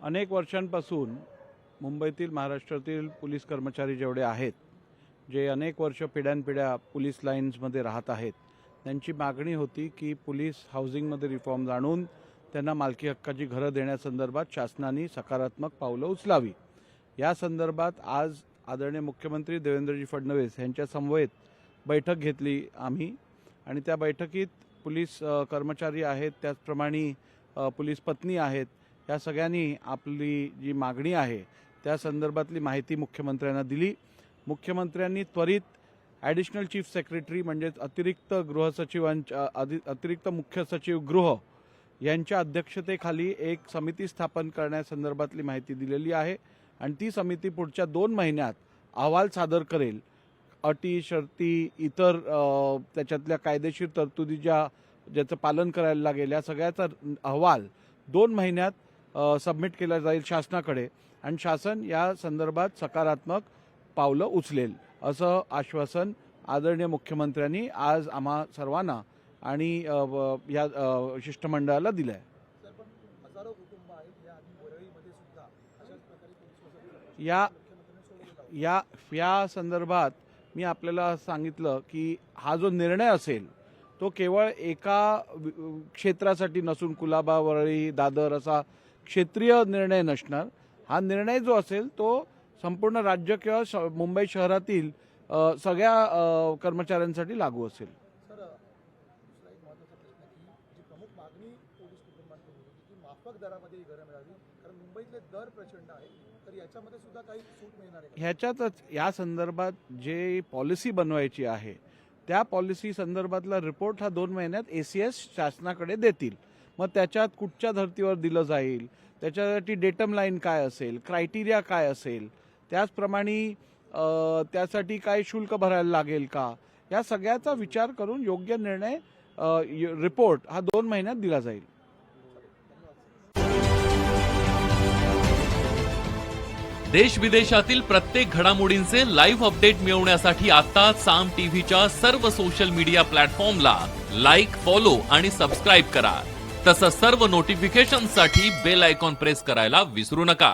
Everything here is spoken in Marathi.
अनेक वर्षांपासून मुंबईतील महाराष्ट्रातील पोलीस कर्मचारी जेवढे आहेत, जे अनेक वर्ष पिढ्यानपिढ्या पोलीस लाईन्समध्ये राहत आहेत, त्यांची मागणी होती की पोलीस हाऊसिंगमध्ये रिफॉर्म आणून त्यांना मालकी हक्काची घरं देण्यासंदर्भात शासनाने सकारात्मक पावलं उचलावी। या संदर्भात आज आदरणीय मुख्यमंत्री देवेंद्रजी फडणवीस यांच्या समवेत बैठक घेतली आम्ही आणि त्या बैठकीत पोलीस कर्मचारी आहेत, त्याचप्रमाणे पोलीस पत्नी आहेत, या सगळ्यांनी आपली जी मागणी आहे त्या संदर्भातली माहिती मुख्यमंत्र्यांना दिली। मुख्यमंत्र्यांनी त्वरित ॲडिशनल चीफ सेक्रेटरी म्हणजे अतिरिक्त मुख्य सचिव गृह यांच्या अध्यक्षतेखाली एक समिती स्थापन करण्यासंदर्भातली माहिती दिलेली आहे आणि ती समिती पुढच्या 2 महिन्यात अहवाल सादर करेल। अटी शर्ती इतर त्याच्यातल्या कायदेशीर तरतुदी ज्याचं पालन करायला लागेल या सगळ्याचा अहवाल 2 महिन्यात सबमिट केला जाईल शासनाकडे आणि शासन या संदर्भात सकारात्मक पावलं उचलेल असं आश्वासन आदरणीय मुख्यमंत्र्यांनी आज आम्हा सर्वांना आणि या शिष्टमंडळाला दिलं आहे। या संदर्भात मी आपल्याला सांगितलं की हा जो निर्णय असेल तो केवळ एका क्षेत्रासाठी नसून कुलाबा, वरळी, दादर असा क्षेत्रीय निर्णय नसणार। हा निर्णय जो असेल तो संपूर्ण राज्य किंवा मुंबई शहरातील सगळ्या कर्मचाऱ्यांसाठी लागू असेल। ह्याच्यातच या संदर्भात जे पॉलिसी बनवायची आहे त्या पॉलिसी संदर्भातला रिपोर्ट हा 2 महिन्यात ACS शासनाकडे देतील। मग त्याच्यात कुठच्या धर्तीवर दिलं जाईल, त्याच्यासाठी डेटम लाईन काय असेल, क्रायटेरिया काय असेल, त्याचप्रमाणे त्यासाठी काय शुल्क भरायला लागेल का, या सगळ्याचा विचार करून योग्य निर्णय रिपोर्ट हा 2 महिन्यात दिला जाईल। देश विदेशातील प्रत्येक घडामोडींचे लाईव्ह अपडेट मिळवण्यासाठी आता साम टीव्हीच्या सर्व सोशल मीडिया प्लॅटफॉर्मला लाईक, फॉलो आणि सबस्क्राईब करा। तसंच सर्व नोटिफिकेशनसाठी बेल आयकॉन प्रेस करायला विसरू नका।